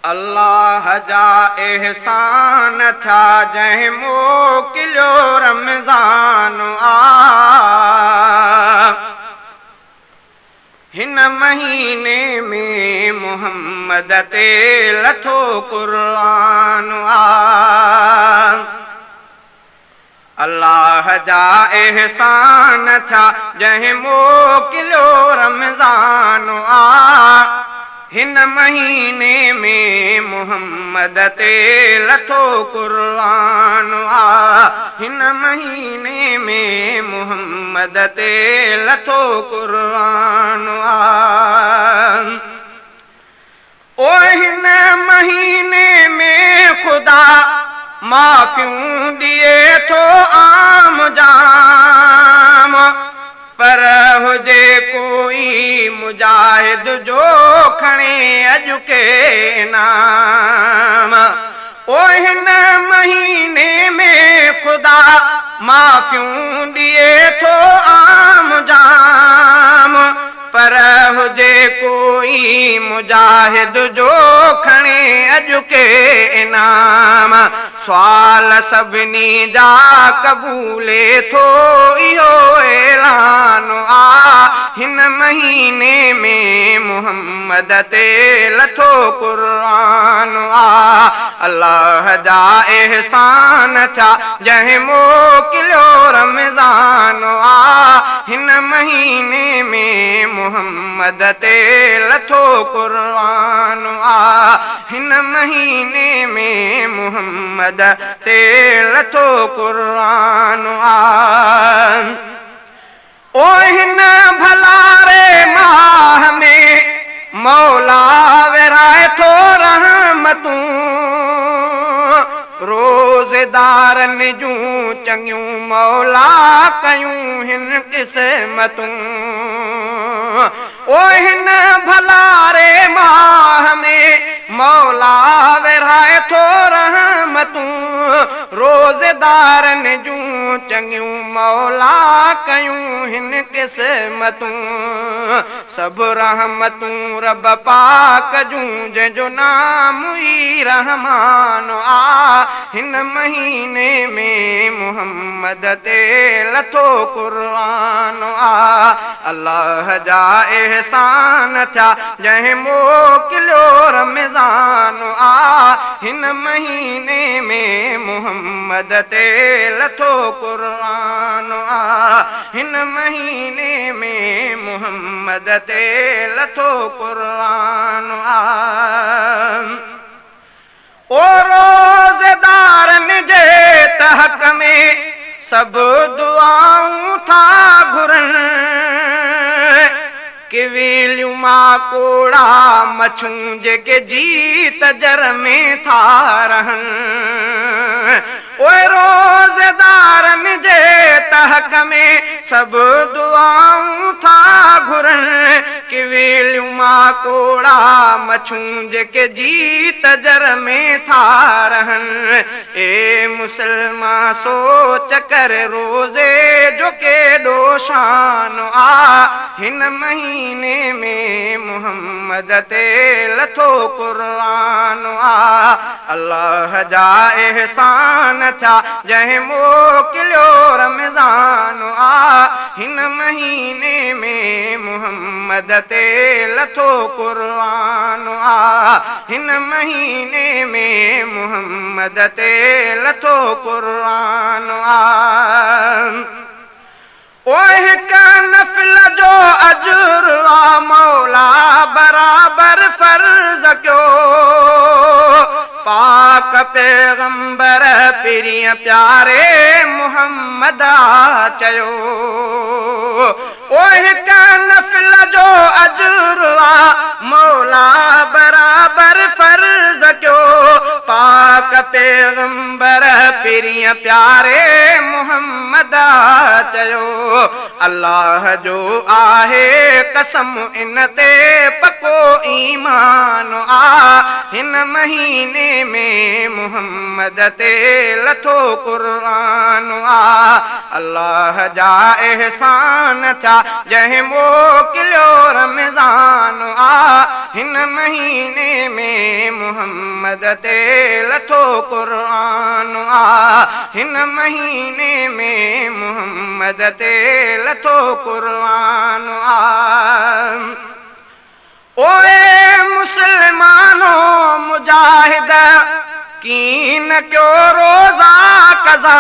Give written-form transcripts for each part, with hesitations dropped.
अल्लाह जा एहसान था जंहिं मोकिलियो रमज़ान आ। हिन महीने में मुहम्मद ते लथो क़ुरान आ। अल्लाह जा एहसान था जंहिं मोकिलियो रमज़ान आ। हिन महीने में मुहम्मद ते लथो क़ुरान आ। हिन महीने में मुहम्मद ते लथो क़ुरान आ। ओ हिन महीने में खुदा माफ़ियूं ॾिए थो आम जाम, पर हुजे कोई मुजाहिद जो खणे अॼु के नाम। ओ हिन महीने में खुदा माफ़ियूं ॾिए थो आम जाम, पर हुजे कोई मुजाहिद जो खणे अॼु के इनाम। सुवाल सभिनी जा क़बूले थो इहो ऐलान आ। हिन महीने में मुहम्मद ते लथो क़ुरान आ। अल्लाह जा एहसान था जंहिं मोकिलियो रमज़ान आ। हिन महीने में मुहम्मद ते लथो क़ुरान आ। हिन महीने में मुहम्मद ते लथो क़ुरान आ। ओ हिन भलारे माह में मौला विराए थो रहमतूं, रोज़ेदारनि जूं चङियूं मौला कयूं हिन क़िस्मतूं। ओ हिन भलारे माह में मौला विराए थो रहमतूं, रोज़ेदारनि जूं चङियूं मौला कयूं हिन क़िस्मतूं। सभु रहमतूं रब पाक जूं जंहिंजो नाम ई रहमान आ। हिन महीने में मुहम्मद ते लथो क़ुरान आ। अल्लाह जा एहसान था जंहिं मोकिलियो रमज़ान आ। हिन महीने में मुहम्मद ते लथो क़ुरान आ। हिन महीने में मुहम्मद ते लथो क़ुरान आ। ओ रोज़ेदारनि जे तहक़ में सभु दुआऊं था घुरनि, किविलियूं माकोड़ा मछूं जेके जीत जर में था रहनि। ओए रोज़ेदारनि जे तहक़ में सभु दुआऊं था घुरनि, किविलियूं माकोड़ा मछूं जेके जीत जर में था रहनि। ए मुसलमान सोच कर रोज़े जो केॾो शान आ। हिन महीने में मुहम्मद ते लथो क़ुरान आ। अल्लाह जा एहसान था जंहिं मोकिलियो रमज़ान आ। हिन महीने में मुहम्मद ते लथो क़ुरान आ। हिन महीने में मुहम्मद ते लथो क़ुरान आ। ओ हिक नफ़िल जो अजर आ मौला बराबर फर्ज़ कयो, पाक पैगंबर पिरिय प्यारे मुहम्मद चयो। ओ हिक नफ़िल जो अजर आ मौला बराबर फर्ज़ कयो, पाक पैगंबर पिरिय प्यारे मुहम्मद चयो। अल्लाह जो आहे कसम इन ते पको ईमान आ। हिन महीने में मुहम्मद ते लथो क़ुरान आ। अल्लाह जा एहसान था जंहिं मोकिलियो रमज़ान आ। हिन महीने में मुहम्मद ते लथो क़ुरान आ। हिन महीने में मुहम्मद ते लथो क़ुरान आ। ओए मुसलमानो मुजाहिद कीन क्यो रोज़ा कज़ा।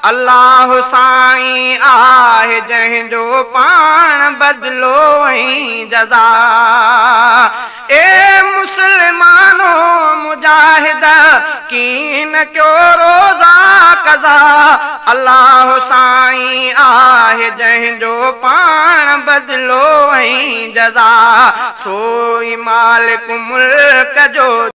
अल्लाह साईं आहे जंहिंजो पाण बदलो ऐं जज़ा। ए मुसलमानो मुजाहिद कीन क्यो रोज़ा कज़ा। अल्लाह साईं आहे जंहिंजो पाण बदलो ऐं जज़ा। सोई मालिक मुल्क जो